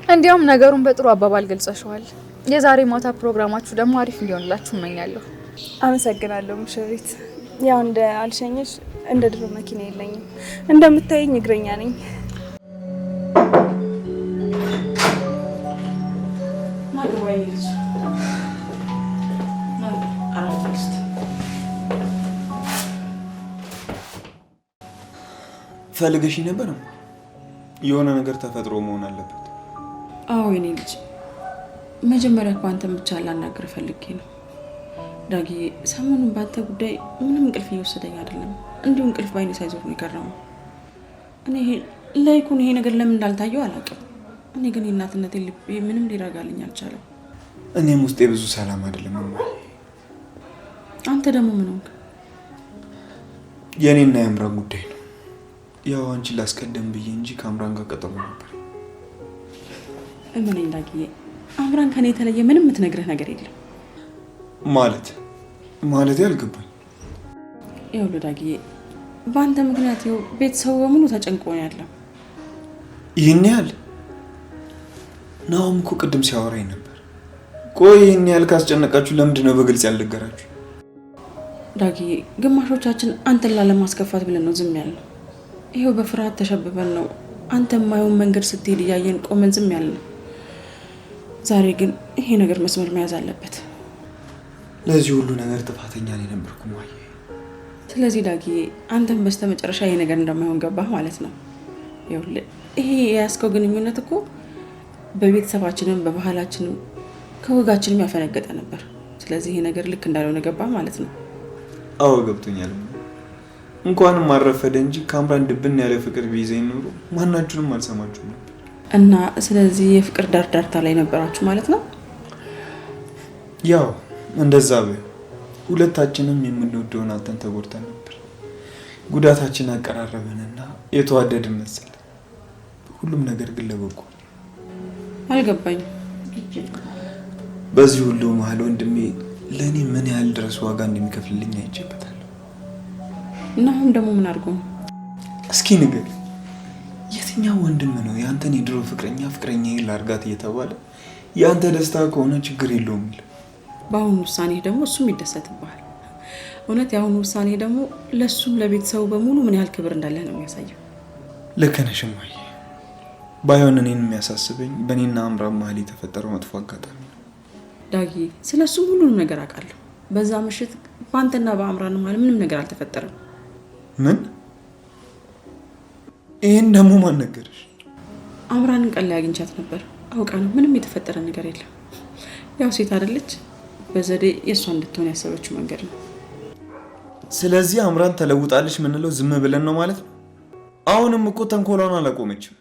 እንዲያውም ነገሩን በጥሩ አባባል ገልጸሽዋል። የዛሬ ማታ ፕሮግራማችሁ ደግሞ አሪፍ እንዲሆንላችሁ እመኛለሁ። አመሰግናለሁ ሙሽሪት። ያው እንደ አልሸኘሽ እንደ ድሮ መኪና የለኝም። እንደምታየኝ እግረኛ ነኝ። ፈልገሽ ነበር? የሆነ ነገር ተፈጥሮ መሆን አለበት። አዎ የኔ ልጅ፣ መጀመሪያ እኮ አንተን ብቻ ላናግር ፈልጌ ነው። ዳጊ፣ ሰሞኑን ባንተ ጉዳይ ምንም እንቅልፍ እየወሰደኝ አይደለም። እንዲሁ እንቅልፍ ባይኔ ሳይዞር ነው የቀረው። እኔ ላይኩን ይሄ ነገር ለምን እንዳልታየው አላውቅም። እኔ ግን የእናትነቴ ልቤ ምንም ሊረጋልኝ አልቻለም። እኔም ውስጤ ብዙ ሰላም አይደለም። አንተ ደግሞ ምን ሆንክ? የእኔና የአምራን ጉዳይ ነው። ያው አንቺን ላስቀደም ብዬ እንጂ ከአምራን ጋር ቀጠሮ ነበር። እመነኝ ዳጊዬ፣ አምራን ከኔ የተለየ ምንም የምትነግርህ ነገር የለም። ማለት ያልገባኝ። ይኸውልህ ዳጊዬ፣ በአንተ ምክንያት ይኸው ቤተሰቡ በሙሉ ተጨንቆ ነው ያለው። ይህን ያህል? ናሁም እኮ ቅድም ሲያወራኝ ነበር። ቆይ ይህን ያህል ካስጨነቃችሁ ለምንድን ነው በግልጽ ያልነገራችሁ? ዳጊዬ፣ ግማሾቻችን አንተን ላለማስከፋት ብለን ነው ዝም ያልነው። ይኸው በፍርሃት ተሸብበን ነው አንተ የማየውን መንገድ ስትሄድ እያየን ቆመን ዝም ያልነው። ዛሬ ግን ይሄ ነገር መስመር መያዝ አለበት። ለዚህ ሁሉ ነገር ጥፋተኛ ነኝ ነበርኩ ማየ። ስለዚህ ዳጊዬ፣ አንተም በስተመጨረሻ ይሄ ነገር እንደማይሆን ገባህ ማለት ነው። ይኸውልህ ይሄ የያዝከው ግንኙነት እኮ በቤተሰባችንም በባህላችንም ከወጋችንም ያፈነገጠ ነበር። ስለዚህ ይሄ ነገር ልክ እንዳልሆነ ገባህ ማለት ነው። አዎ ገብቶኛል። እንኳንም አረፈደ እንጂ ከአምራን ድብን ያለ ፍቅር ቢይዘኝ ኖሮ ማናችሁንም አልሰማችሁም ነበር። እና ስለዚህ የፍቅር ዳርዳርታ ላይ ነበራችሁ ማለት ነው? ያው እንደዛ ቢሆን ሁለታችንም የምንወደውን አተን ተጎድተን ነበር። ጉዳታችን አቀራረበንና የተዋደድን መሰለ። ሁሉም ነገር ግን ለበጎ። አልገባኝም። በዚህ ሁሉ መሀል ወንድሜ ለእኔ ምን ያህል ድረስ ዋጋ እንደሚከፍልልኝ አይቼበታለሁ። እና አሁን ደግሞ ምን አድርጎ ነው? እስኪ ንገር፣ የትኛው ወንድም ነው የአንተን የድሮ ፍቅረኛ ላርጋት እየተባለ የአንተ ደስታ ከሆነ ችግር የለውም ይላል? በአሁኑ ውሳኔ ደግሞ እሱም ይደሰትብሃል። እውነት የአሁኑ ውሳኔ ደግሞ ለእሱም ለቤተሰቡ በሙሉ ምን ያህል ክብር እንዳለህ ነው የሚያሳየው። ልክ ነሽ እማዬ። ባይሆን እኔን የሚያሳስበኝ በእኔና አምራን መሀል የተፈጠረው መጥፎ አጋጣሚ ነው። ዳጊ፣ ስለ እሱም ሁሉንም ነገር አውቃለሁ። በዛ ምሽት በአንተና በአምራን መሀል ምንም ነገር አልተፈጠረም። ምን? ይህን ደግሞ ማን ነገርሽ? አምራንን ቀን ላይ አግኝቻት ነበር። አውቃ ነው። ምንም የተፈጠረ ነገር የለም። ያው ሴት አይደለች፣ በዘዴ የእሷ እንድትሆን ያሰበችው መንገድ ነው። ስለዚህ አምራን ተለውጣለች ምንለው ዝም ብለን ነው ማለት ነው? አሁንም እኮ ተንኮሏን አላቆመችም።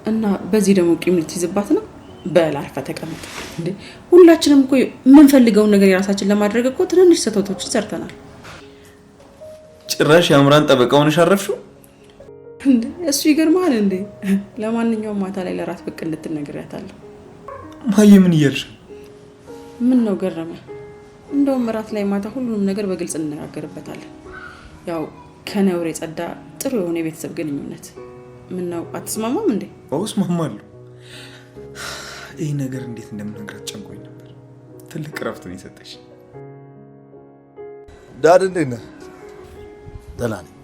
እና በዚህ ደግሞ ቂም ልትይዝባት ነው? በል አርፈህ ተቀመጥ። እንዴ ሁላችንም እኮ የምንፈልገውን ነገር የራሳችን ለማድረግ እኮ ትንንሽ ስህተቶችን ሰርተናል። ጭራሽ የአምራን ጠበቃውን ሻረፍሽው እንዴ? እሱ ይገርማል እንዴ። ለማንኛውም ማታ ላይ ለራት ብቅ እንድትል ነግሬያታለሁ። ማየ ምን እያልሽ? ምን ነው ገረመ? እንደውም ራት ላይ ማታ ሁሉንም ነገር በግልጽ እንነጋገርበታለን። ያው ከነውር የጸዳ ጥሩ የሆነ የቤተሰብ ግንኙነት። ምን ነው አትስማማም እንዴ? እስማማለሁ። ይህ ነገር እንዴት እንደምነግራት ጨንቆኝ ነበር። ትልቅ እረፍት ነው የሰጠሽ። ዳድ እንዴት ነህ? ደህና ነኝ።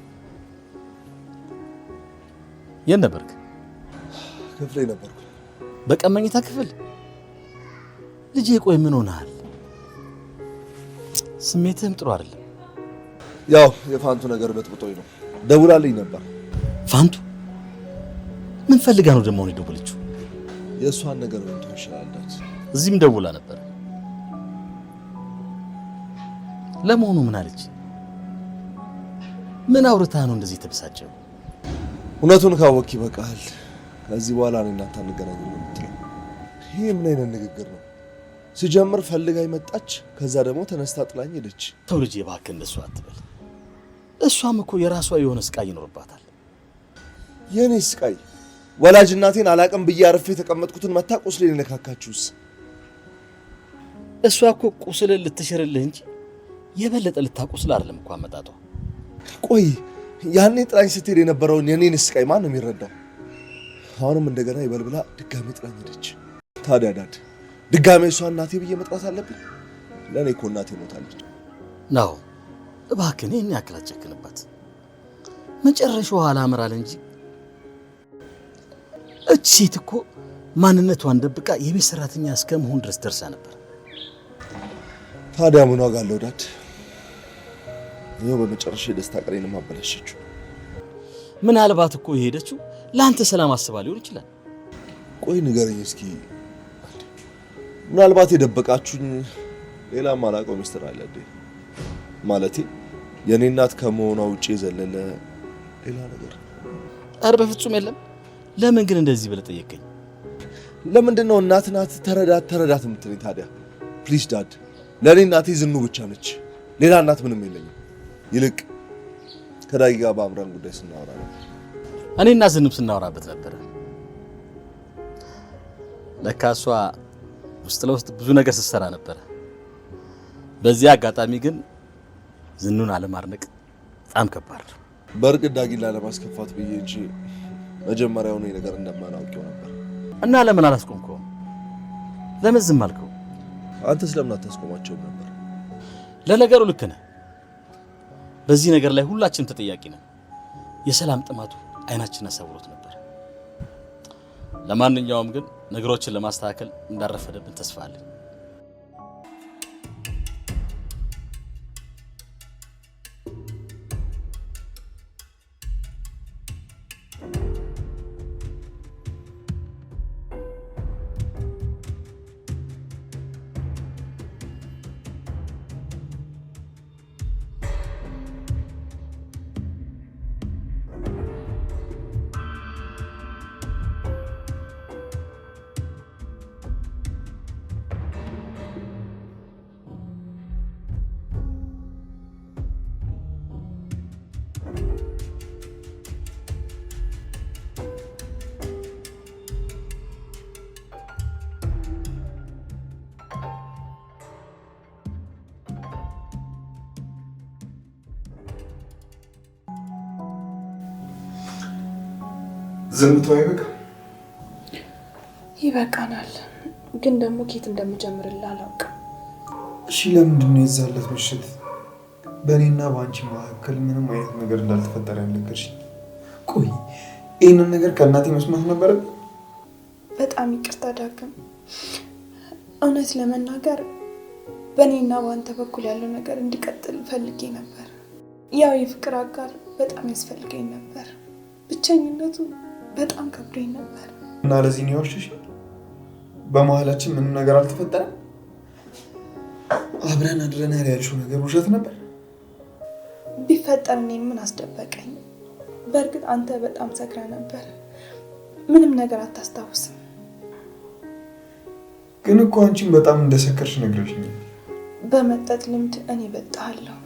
የት ነበርክ? ክፍሌ ነበርኩ። በቀን መኝታ ክፍል? ልጄ ቆይ ምን ሆነሃል? ስሜትህም ጥሩ አይደለም። ያው የፋንቱ ነገር በጥብጦኝ ነው። ደውላልኝ ነበር። ፋንቱ ምን ፈልጋ ነው ደግሞ የደወለችው? የእሷን ነገር ነው ትወሻለች። እዚህም ደውላ ነበር። ለመሆኑ ምን አለች? ምን አውርታ ነው እንደዚህ ተበሳጨው? እውነቱን ካወቅክ ይበቃል። ከዚህ በኋላ እኔ እናንተ አንገናኝም ነው የምትለው። ይሄ ምን አይነት ንግግር ነው? ሲጀምር ፈልጋኝ መጣች፣ ከዛ ደግሞ ተነስታ ጥላኝ ሄደች። ተው ልጄ እባክህ እንደሱ አትበል። እሷም እኮ የራሷ የሆነ ስቃይ ይኖርባታል። የኔ ስቃይ ወላጅ እናቴን አላቅም ብዬ አርፌ የተቀመጥኩትን መታ ቁስሌን ነካካችሁስ? እሷ እኮ ቁስልን ልትሽርልህ እንጂ የበለጠ ልታቁስል አይደለም እኮ አመጣጧ። ቆይ ያኔ ጥላኝ ስትሄድ የነበረውን የኔን ስቃይ ማን ነው የሚረዳው? አሁንም እንደገና ይበልብላ ድጋሜ ጥላኝ ሄደች። ታዲያ ዳድ ድጋሜ እሷ እናቴ ብዬ መጥራት አለብኝ? ለእኔ እኮ እናቴ ሞታለች። ነው እባክህ ይህን ያክል አትጨክንባት። መጨረሻው አላምራል እንጂ እቺ ሴት እኮ ማንነቷን ደብቃ የቤት ሰራተኛ እስከ መሆን ድረስ ደርሳ ነበር። ታዲያ ምን ዋጋ አለው ዳድ? ይኸው በመጨረሻ የደስታ ቀኔንም አበላሸችው። ምናልባት እኮ የሄደችው ለአንተ ሰላም አስባ ሊሆን ይችላል። ቆይ ንገረኝ እስኪ፣ ምናልባት የደበቃችሁኝ ሌላ ማላውቀው ሚስጥር አለ እንዴ? ማለቴ የኔ እናት ከመሆኗ ውጪ የዘለለ ሌላ ነገር? ኧረ በፍጹም የለም። ለምን ግን እንደዚህ ብለህ ጠየቀኝ? ለምንድን ነው እናት ናት ተረዳት የምትለኝ ታዲያ? ፕሊዝ ዳድ፣ ለእኔ እናቴ ዝኑ ብቻ ነች፣ ሌላ እናት ምንም የለኝም። ይልቅ ከዳጊ ጋር በአምራን ጉዳይ ስናወራ ነበር። እኔና ዝኑም ስናወራበት ነበረ። ለካ እሷ ውስጥ ለውስጥ ብዙ ነገር ስትሰራ ነበረ። በዚህ አጋጣሚ ግን ዝኑን አለማድነቅ በጣም ከባድ ነው። በእርግጥ ዳጊን ላለማስከፋት ብዬ እንጂ መጀመሪያውኑ ነገር እንደማናውቀው ነበር። እና ለምን አላስቆምከውም? ለምን ዝም አልከው? አንተስ ለምን አታስቆማቸውም ነበር? ለነገሩ ልክ ነህ። በዚህ ነገር ላይ ሁላችንም ተጠያቂ ነን። የሰላም ጥማቱ አይናችንን አሳውሮት ነበር። ለማንኛውም ግን ነገሮችን ለማስተካከል እንዳረፈደብን ተስፋ አለን። ዝምታው አይበቃ? ይበቃናል። ግን ደግሞ ኬት እንደምጀምርልህ አላውቅም። እሺ ለምንድን ነው የዛለት ምሽት በእኔና በአንቺ መካከል ምንም አይነት ነገር እንዳልተፈጠረ ያልነገርሽኝ? ቆይ ይህንን ነገር ከእናቴ መስማት ነበረብኝ? በጣም ይቅርታ ዳግም። እውነት ለመናገር በእኔና በአንተ በኩል ያለው ነገር እንዲቀጥል ፈልጌ ነበር። ያው የፍቅር አጋር በጣም ያስፈልገኝ ነበር። ብቸኝነቱ በጣም ከብዶኝ ነበር እና ለዚህ ነው ያልሽሽ? በመሀላችን ምንም ነገር አልተፈጠረም? አብረን አድረናል ያልሽው ነገር ውሸት ነበር? ቢፈጠር እኔ ምን አስደበቀኝ? በእርግጥ አንተ በጣም ሰክረህ ነበር፣ ምንም ነገር አታስታውስም። ግን እኮ አንቺም በጣም እንደሰከርሽ ነግረሽኛል። በመጠጥ ልምድ እኔ በጣለሁ።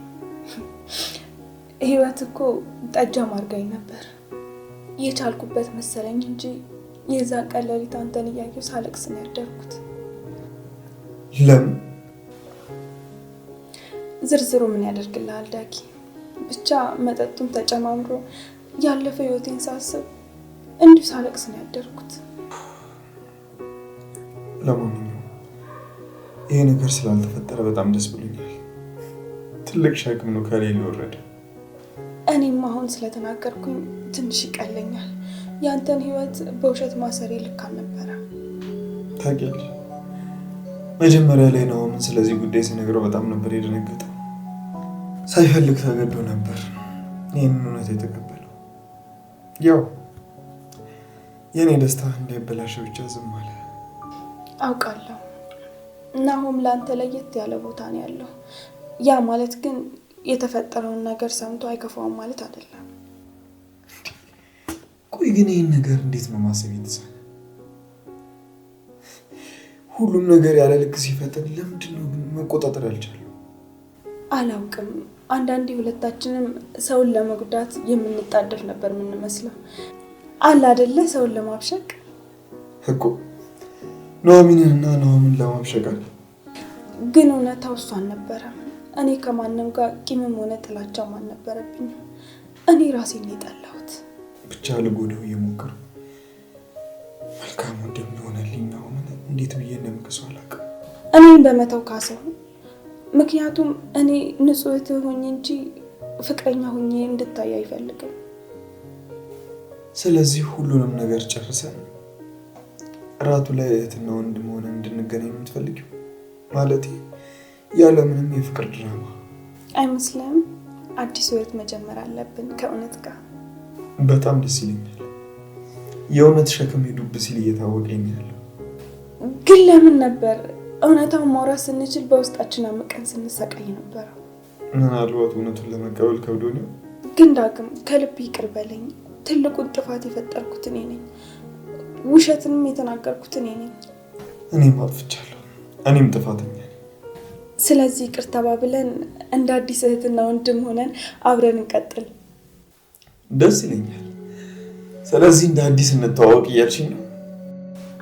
ህይወት እኮ ጠጃም አድርጋኝ ነበር። የቻልኩበት መሰለኝ እንጂ የዛን ቀን ሌሊት አንተን እያየሁ ሳለቅስ ነው ያደርኩት። ለምን? ዝርዝሩ ምን ያደርግልሃል ዳጊ። ብቻ መጠጡም ተጨማምሮ ያለፈ ህይወቴን ሳስብ እንዲሁ ሳለቅስ ነው ያደርኩት። ለማንኛውም ይሄ ነገር ስላልተፈጠረ በጣም ደስ ብሎኛል። ትልቅ ሸክም ነው ከሌላ ወረደ። እኔም አሁን ስለተናገርኩኝ ትንሽ ይቀለኛል። ያንተን ህይወት በውሸት ማሰሬ ልክ አልነበረ። ታውቂያለሽ፣ መጀመሪያ ላይ ነው ምን ስለዚህ ጉዳይ ሲነግረው በጣም ነበር የደነገጠው። ሳይፈልግ ተገዶ ነበር ይህንን እውነት የተቀበለው። ያው የኔ ደስታ እንዳይበላሽ ብቻ ዝም አለ። አውቃለሁ። ናሆም ለአንተ ለየት ያለ ቦታ ነው ያለው። ያ ማለት ግን የተፈጠረውን ነገር ሰምቶ አይከፋውም ማለት አይደለም። ቆይ ግን ይህን ነገር እንዴት ነው ማሰብ የተሳነ? ሁሉም ነገር ያለ ልክ ሲፈጠን ለምንድን ነው ግን መቆጣጠር ያልቻለው? አላውቅም። አንዳንዴ ሁለታችንም ሰውን ለመጉዳት የምንጣደፍ ነበር የምንመስለው። አለ አይደለ ሰውን ለማብሸቅ እኮ ኑሐሚንንና ናሆምን ለማብሸቃል። ግን እውነታው እሱ አልነበረም። እኔ ከማንም ጋር ቂምም ሆነ ጥላቻም አልነበረብኝም። እኔ ራሴን የጠላሁት ብቻ ልጎዳው እየሞከርኩ መልካም እንደሚሆንልኝ ናሆምን እንዴት ብዬ እንደምክሰው አላውቅም። እኔን በመተው ካሰው። ምክንያቱም እኔ ንጹህ እህት ሆኜ እንጂ ፍቅረኛ ሆኜ እንድታይ አይፈልግም። ስለዚህ ሁሉንም ነገር ጨርሰን እራቱ ላይ እህትና ወንድም ሆነን እንድንገናኝ ነው የምትፈልጊው? ማለቴ ያለምንም የፍቅር ድራማ አይመስልም? አዲስ ህይወት መጀመር አለብን ከእውነት ጋር። በጣም ደስ ይለኛል። የእውነት ሸክም ዱብ ሲል እየታወቀኝ ያለው። ግን ለምን ነበር እውነታውን ማውራት ስንችል በውስጣችን አምቀን ስንሰቃይ ነበረው? ምናልባት እውነቱን ለመቀበል ከብዶ ነው። ግን ዳግም ከልብ ይቅር በለኝ። ትልቁን ጥፋት የፈጠርኩት እኔ ነኝ። ውሸትንም የተናገርኩት እኔ ነኝ። እኔም አጥፍቻለሁ። እኔም ጥፋተኛ ነኝ። ስለዚህ ይቅር ተባብለን እንደ አዲስ እህትና ወንድም ሆነን አብረን እንቀጥል። ደስ ይለኛል። ስለዚህ እንደ አዲስ እንተዋወቅ እያልሽኝ ነው?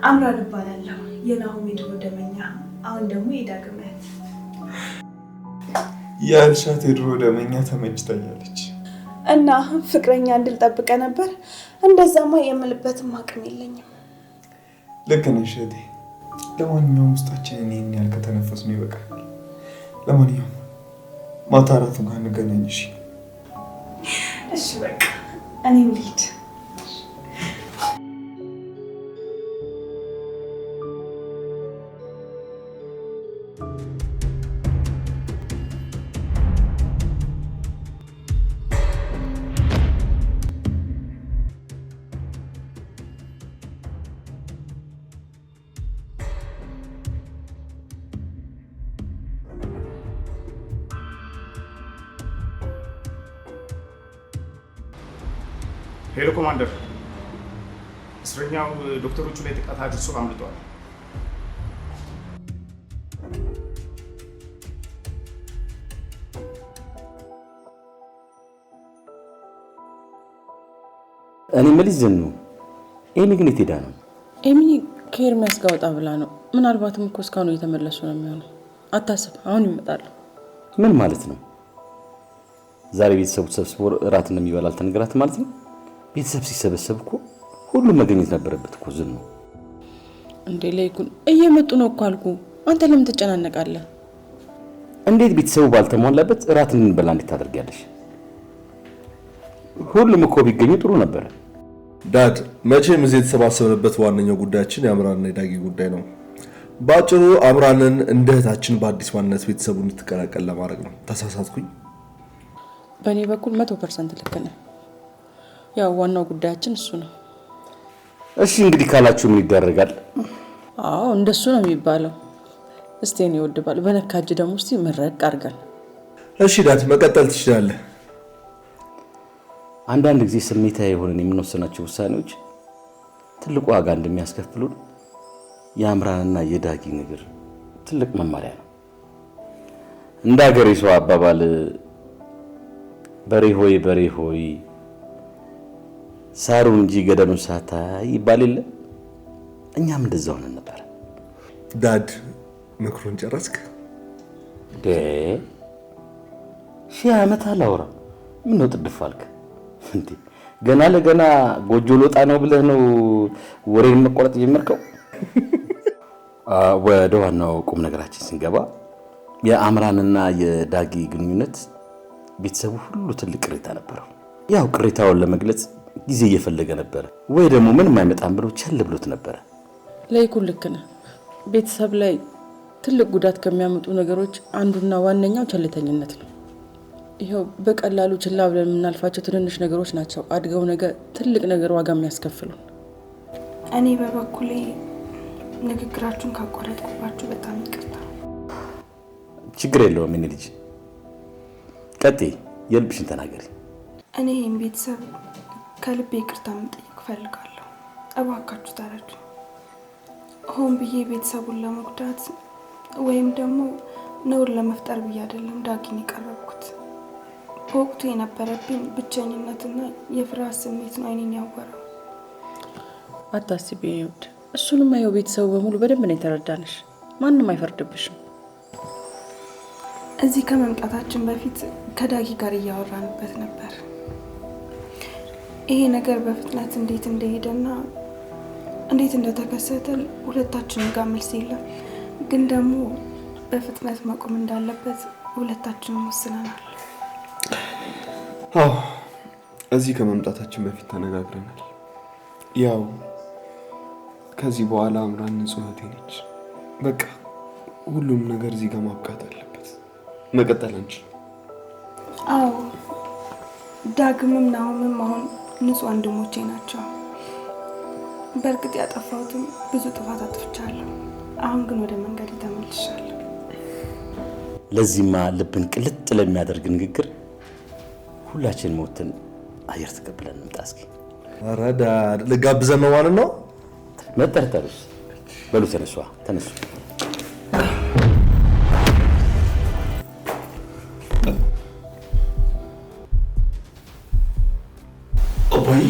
አምራን እባላለሁ፣ የናሆም የድሮ ደመኛ፣ አሁን ደግሞ የዳግም እህት። ያልሻት የድሮ ደመኛ ተመችታኛለች። እና ፍቅረኛ እንድል ጠብቀ ነበር። እንደዛማ የምልበትም አቅም የለኝም። ልክ ነሽ እህቴ። ለማንኛውም ውስጣችንን ይህን ያህል ከተነፈስን ይበቃል። ለማንኛውም ማታ እራት ጋር እንገናኝ። እሺ በቃ እኔም ልሂድ። ሄሎ ኮማንደር፣ እስረኛው ዶክተሮቹ ላይ ጥቃት አድርሶ አምልጧል። እኔ መልስ ዘኑ ኤሚ ግን የት ሄዳ ነው? ኤሚ ከኤርሚያስ ጋር ወጣ ብላ ነው። ምናልባትም እኮ እስካሁን እየተመለሱ ነው የሚሆነው። አታስብ፣ አሁን ይመጣሉ። ምን ማለት ነው? ዛሬ ቤተሰቡ ተሰብስቦ እራት እንደሚበላ አልተነገራት ማለት ነው? ቤተሰብ ሲሰበሰብ እኮ ሁሉም መገኘት ነበረበት እኮ። ዝም ነው እንዴ? ለይኩን እየመጡ ነው እኮ አልኩ። አንተ ለምን ትጨናነቃለህ? እንዴት ቤተሰቡ ባልተሟላበት እራት እንበላ እንዴት ታደርጊያለሽ? ሁሉም እኮ ቢገኙ ጥሩ ነበር። ዳድ፣ መቼም እዚህ የተሰባሰብንበት ዋነኛው ጉዳያችን የአምራንና የዳጊ ጉዳይ ነው። ባጭሩ አምራንን እንደ እህታችን በአዲስ ማንነት ቤተሰቡ እንድትቀላቀል ለማድረግ ነው። ተሳሳትኩኝ? በእኔ በኩል 100% ልክ ነህ። ያው ዋናው ጉዳያችን እሱ ነው። እሺ እንግዲህ ካላችሁ ምን ይደረጋል? አዎ እንደሱ ነው የሚባለው። እስቲ እኔ ወድባል በነካጅ ደግሞ እስቲ ምረቅ አድርገን። እሺ ዳድ፣ መቀጠል ትችላለህ። አንዳንድ ጊዜ ስሜታዊ የሆነን የምንወስናቸው ውሳኔዎች ትልቅ ዋጋ እንደሚያስከፍሉን የአምራንና የዳጊ ነገር ትልቅ መማሪያ ነው። እንደ ሀገሬ ሰው አባባል በሬ ሆይ ሳሩ እንጂ ገደሉን ሳታይ ይባል የለ። እኛም እንደዛው ሆነን ነበር። ዳድ፣ ምክሩን ጨረስክ? ሺህ ዓመት አላወራ። ምን ነው ጥድፍ አልክ እንዴ? ገና ለገና ጎጆ ልወጣ ነው ብለህ ነው ወሬን መቆረጥ ጀመርከው? ወደ ዋናው ቁም ነገራችን ስንገባ የአምራንና የዳጊ ግንኙነት ቤተሰቡ ሁሉ ትልቅ ቅሬታ ነበረው። ያው ቅሬታውን ለመግለጽ ጊዜ እየፈለገ ነበር፣ ወይ ደግሞ ምንም አይመጣም ብሎ ቸል ብሎት ነበር። ለይኩን ልክ ነህ። ቤተሰብ ላይ ትልቅ ጉዳት ከሚያመጡ ነገሮች አንዱና ዋነኛው ቸልተኝነት ነው። ይሄው በቀላሉ ችላ ብለን የምናልፋቸው ትንንሽ ነገሮች ናቸው አድገው ነገር ትልቅ ነገር ዋጋ የሚያስከፍሉን። እኔ በበኩሌ ንግግራችሁን ካቋረጥኩባችሁ በጣም ይቅርታ። ችግር የለውም የኔ ልጅ፣ ቀጥይ፣ የልብሽን ተናገሪ። እኔ ይህን ቤተሰብ ከልቤ ይቅርታ መጠየቅ እፈልጋለሁ። እባካችሁ ተረዱ። ሆን ብዬ ቤተሰቡን ለመጉዳት ወይም ደግሞ ነውር ለመፍጠር ብዬ አይደለም ዳጊን የቀረብኩት። በወቅቱ የነበረብኝ ብቸኝነትና የፍርሃት ስሜት ነው አይኔን ያወራው። አታስቢ ይወድ እሱንም አየው ቤተሰቡ በሙሉ በደንብ ነው የተረዳንሽ። ማንም አይፈርድብሽም። እዚህ ከመምጣታችን በፊት ከዳጊ ጋር እያወራንበት ነበር። ይሄ ነገር በፍጥነት እንዴት እንደሄደና እንዴት እንደተከሰተ ሁለታችንም ጋር መልስ የለም። ግን ደግሞ በፍጥነት መቆም እንዳለበት ሁለታችንም ወስነናል። አዎ እዚህ ከመምጣታችን በፊት ተነጋግረናል። ያው ከዚህ በኋላ አምራን ንጹህ እህቴ ነች። በቃ ሁሉም ነገር እዚህ ጋር ማብቃት አለበት። መቀጠል አንችልም። አዎ ዳግምም ናሆምም አሁን ንጹህ ወንድሞቼ ናቸው። በእርግጥ ያጠፋሁትም ብዙ ጥፋት አጥፍቻለሁ። አሁን ግን ወደ መንገድ ተመልሻለሁ። ለዚህማ ልብን ቅልጥ ለሚያደርግ ንግግር ሁላችን ሞትን አየር ተቀብለን እንምጣ እስኪ። ኧረ ዳድ ልጋብዘን ነው ማለት ነው? መጠርጠሩስ? በሉ ተነሷ፣ ተነሱ። አባዬ